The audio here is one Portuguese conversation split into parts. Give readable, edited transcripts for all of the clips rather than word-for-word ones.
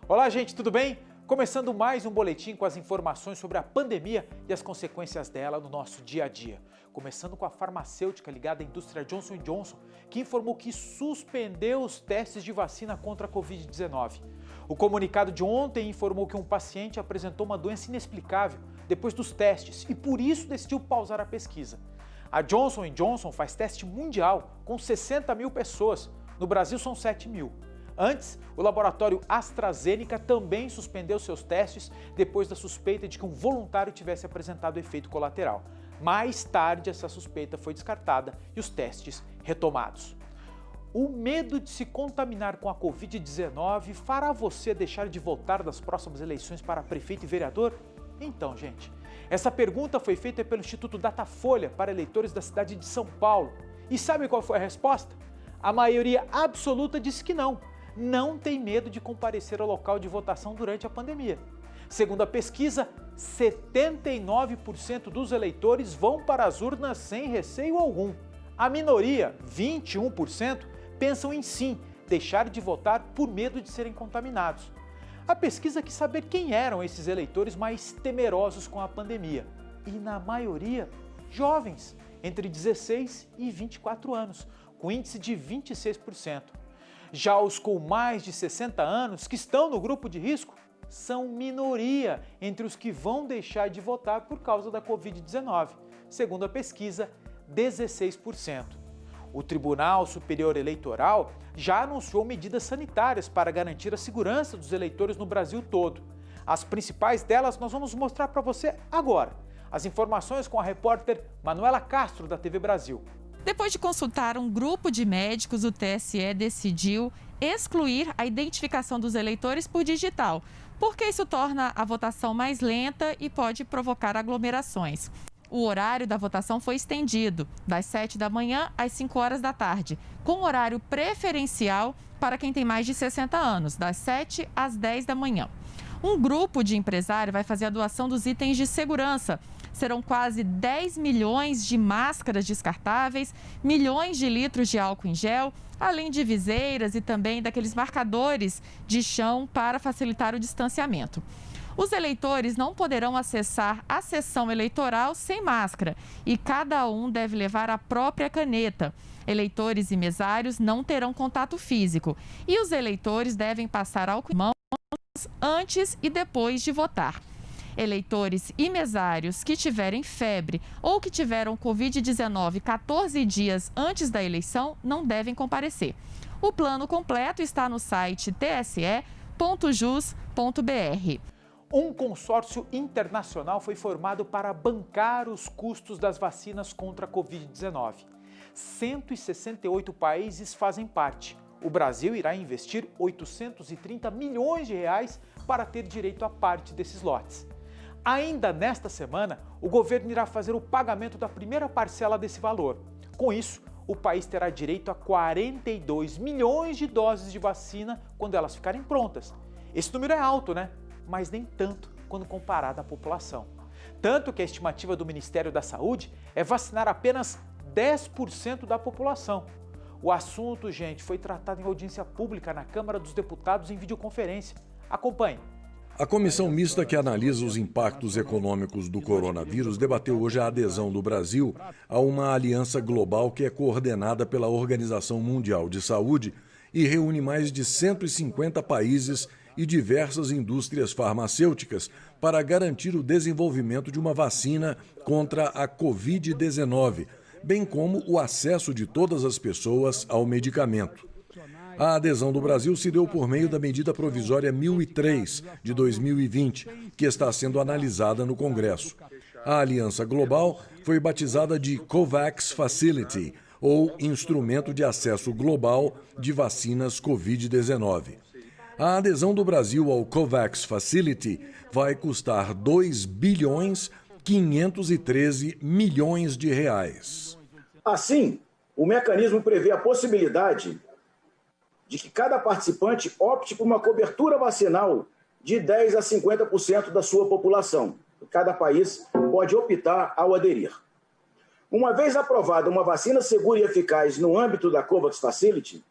Olá, gente, tudo bem? Começando mais um boletim com as informações sobre a pandemia e as consequências dela no nosso dia a dia. Começando com a farmacêutica ligada à indústria Johnson & Johnson, que informou que suspendeu os testes de vacina contra a Covid-19. O comunicado de ontem informou que um paciente apresentou uma doença inexplicável depois dos testes e por isso decidiu pausar a pesquisa. A Johnson & Johnson faz teste mundial com 60 mil pessoas, no Brasil são 7 mil. Antes, o laboratório AstraZeneca também suspendeu seus testes depois da suspeita de que um voluntário tivesse apresentado efeito colateral. Mais tarde, essa suspeita foi descartada e os testes retomados. O medo de se contaminar com a Covid-19 fará você deixar de votar nas próximas eleições para prefeito e vereador? Então, gente, essa pergunta foi feita pelo Instituto Datafolha para eleitores da cidade de São Paulo. E sabe qual foi a resposta? A maioria absoluta disse que não. Não tem medo de comparecer ao local de votação durante a pandemia. Segundo a pesquisa, 79% dos eleitores vão para as urnas sem receio algum. A minoria, 21%, pensam em sim, deixar de votar por medo de serem contaminados. A pesquisa quis saber quem eram esses eleitores mais temerosos com a pandemia. E na maioria, jovens, entre 16 e 24 anos, com índice de 26%. Já os com mais de 60 anos, que estão no grupo de risco, são minoria entre os que vão deixar de votar por causa da Covid-19. Segundo a pesquisa, 16%. O Tribunal Superior Eleitoral já anunciou medidas sanitárias para garantir a segurança dos eleitores no Brasil todo. As principais delas nós vamos mostrar para você agora. As informações com a repórter Manuela Castro, da TV Brasil. Depois de consultar um grupo de médicos, o TSE decidiu excluir a identificação dos eleitores por digital, porque isso torna a votação mais lenta e pode provocar aglomerações. O horário da votação foi estendido, das 7 da manhã às 5 horas da tarde, com horário preferencial para quem tem mais de 60 anos, das 7 às 10 da manhã. Um grupo de empresários vai fazer a doação dos itens de segurança. Serão quase 10 milhões de máscaras descartáveis, milhões de litros de álcool em gel, além de viseiras e também daqueles marcadores de chão para facilitar o distanciamento. Os eleitores não poderão acessar a sessão eleitoral sem máscara e cada um deve levar a própria caneta. Eleitores e mesários não terão contato físico e os eleitores devem passar álcool em mãos antes e depois de votar. Eleitores e mesários que tiverem febre ou que tiveram Covid-19 14 dias antes da eleição não devem comparecer. O plano completo está no site tse.jus.br. Um consórcio internacional foi formado para bancar os custos das vacinas contra a Covid-19. 168 países fazem parte. O Brasil irá investir 830 milhões de reais para ter direito a parte desses lotes. Ainda nesta semana, o governo irá fazer o pagamento da primeira parcela desse valor. Com isso, o país terá direito a 42 milhões de doses de vacina quando elas ficarem prontas. Esse número é alto, né? Mas nem tanto quando comparado à população. Tanto que a estimativa do Ministério da Saúde é vacinar apenas 10% da população. O assunto, gente, foi tratado em audiência pública na Câmara dos Deputados em videoconferência. Acompanhe. A comissão mista que analisa os impactos econômicos do coronavírus debateu hoje a adesão do Brasil a uma aliança global que é coordenada pela Organização Mundial de Saúde e reúne mais de 150 países e diversas indústrias farmacêuticas para garantir o desenvolvimento de uma vacina contra a Covid-19, bem como o acesso de todas as pessoas ao medicamento. A adesão do Brasil se deu por meio da medida provisória 1003 de 2020, que está sendo analisada no Congresso. A aliança global foi batizada de COVAX Facility, ou Instrumento de Acesso Global de Vacinas Covid-19. A adesão do Brasil ao COVAX Facility vai custar 2 bilhões 513 milhões de reais. Assim, o mecanismo prevê a possibilidade de que cada participante opte por uma cobertura vacinal de 10% a 50% da sua população. Cada país pode optar ao aderir. Uma vez aprovada uma vacina segura e eficaz no âmbito da COVAX Facility,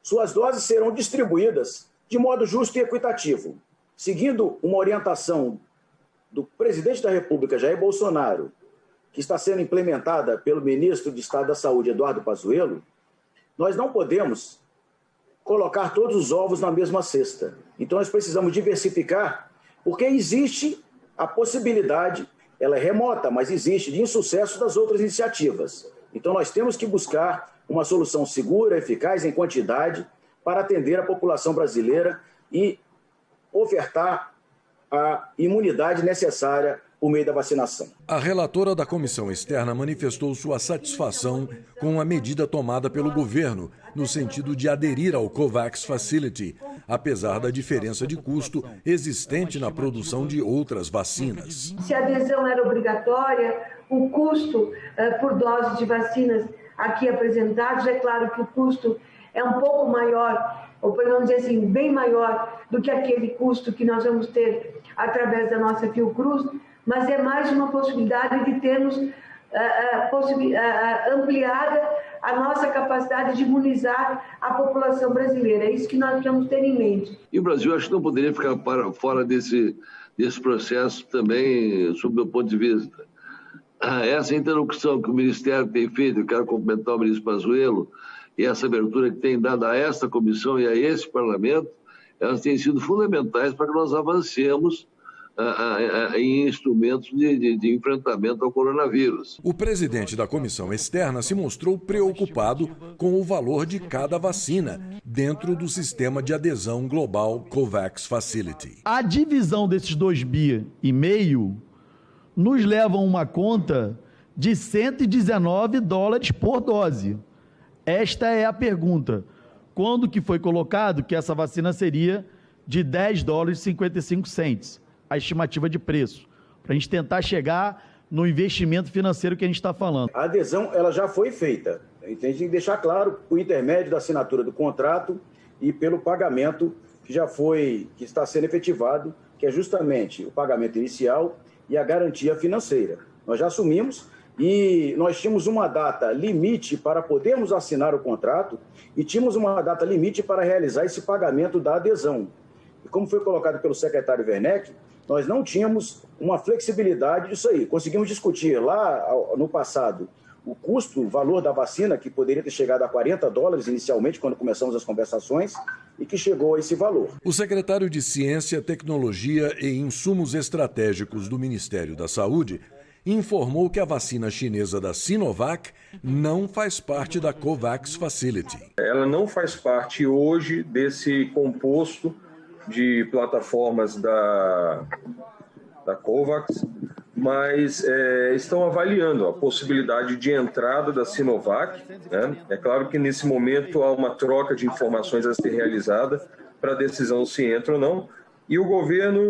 suas doses serão distribuídas de modo justo e equitativo, seguindo uma orientação do presidente da República, Jair Bolsonaro, que está sendo implementada pelo ministro de Estado da Saúde, Eduardo Pazuello, nós não podemos colocar todos os ovos na mesma cesta. Então nós precisamos diversificar, porque existe a possibilidade, ela é remota, mas existe, de insucesso das outras iniciativas. Então nós temos que buscar uma solução segura, eficaz, em quantidade, para atender a população brasileira e ofertar a imunidade necessária por meio da vacinação. A relatora da comissão externa manifestou sua satisfação com a medida tomada pelo governo, no sentido de aderir ao COVAX Facility, apesar da diferença de custo existente na produção de outras vacinas. Se a adesão era obrigatória, o custo por dose de vacinas aqui apresentados, é claro que o custo é um pouco maior, ou podemos dizer assim, bem maior do que aquele custo que nós vamos ter através da nossa Fiocruz, mas é mais uma possibilidade de termos ampliada a nossa capacidade de imunizar a população brasileira. É isso que nós precisamos ter em mente. E o Brasil, acho que não poderia ficar fora desse processo também, sob o meu ponto de vista. Essa interlocução que o Ministério tem feito, eu quero cumprimentar o ministro Pazuello, e essa abertura que tem dado a esta comissão e a esse parlamento, elas têm sido fundamentais para que nós avancemos em instrumentos de enfrentamento ao coronavírus. O presidente da comissão externa se mostrou preocupado com o valor de cada vacina dentro do sistema de adesão global COVAX Facility. A divisão desses 2,5 bi nos leva a uma conta de $119 por dose. Esta é a pergunta. Quando que foi colocado que essa vacina seria de $10,55? A estimativa de preço, para a gente tentar chegar no investimento financeiro que a gente está falando. A adesão ela já foi feita. A gente tem que deixar claro por intermédio da assinatura do contrato e pelo pagamento que está sendo efetivado, que é justamente o pagamento inicial e a garantia financeira. Nós já assumimos e nós tínhamos uma data limite para podermos assinar o contrato e tínhamos uma data limite para realizar esse pagamento da adesão. E como foi colocado pelo secretário Werneck, nós não tínhamos uma flexibilidade disso aí. Conseguimos discutir lá no passado o custo, o valor da vacina, que poderia ter chegado a $40 inicialmente, quando começamos as conversações, e que chegou a esse valor. O secretário de Ciência, Tecnologia e Insumos Estratégicos do Ministério da Saúde informou que a vacina chinesa da Sinovac não faz parte da COVAX Facility. Ela não faz parte hoje desse composto de plataformas da COVAX, mas estão avaliando a possibilidade de entrada da Sinovac, né? É claro que nesse momento há uma troca de informações a ser realizada para a decisão se entra ou não, e o governo,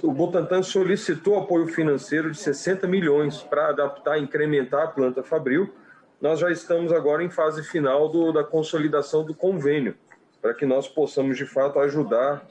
o Butantan solicitou apoio financeiro de 60 milhões para adaptar e incrementar a planta fabril. Nós já estamos agora em fase final da consolidação do convênio, para que nós possamos, de fato, ajudar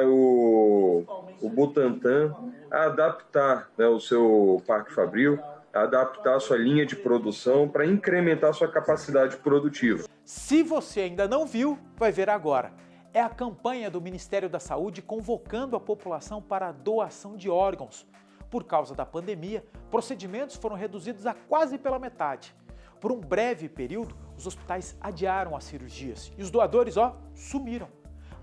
o Butantan a adaptar o seu parque fabril, a adaptar a sua linha de produção para incrementar a sua capacidade produtiva. Se você ainda não viu, vai ver agora. É a campanha do Ministério da Saúde convocando a população para a doação de órgãos. Por causa da pandemia, procedimentos foram reduzidos a quase pela metade. Por um breve período, os hospitais adiaram as cirurgias e os doadores, sumiram.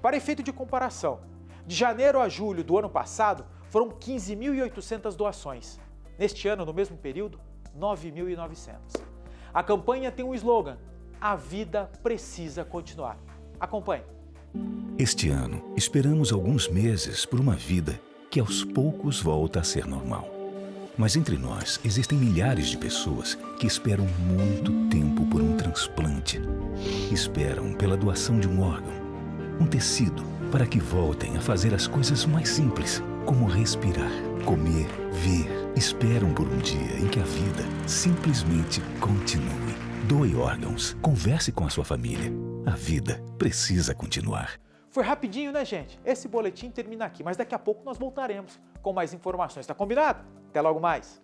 Para efeito de comparação, de janeiro a julho do ano passado, foram 15.800 doações. Neste ano, no mesmo período, 9.900. A campanha tem um slogan: a vida precisa continuar. Acompanhe. Este ano, esperamos alguns meses por uma vida que aos poucos volta a ser normal. Mas entre nós existem milhares de pessoas que esperam muito tempo por um transplante. Esperam pela doação de um órgão, um tecido, para que voltem a fazer as coisas mais simples, como respirar, comer, ver. Esperam por um dia em que a vida simplesmente continue. Doe órgãos, converse com a sua família. A vida precisa continuar. Foi rapidinho, né, gente? Esse boletim termina aqui, mas daqui a pouco nós voltaremos com mais informações. Tá combinado? Até logo mais!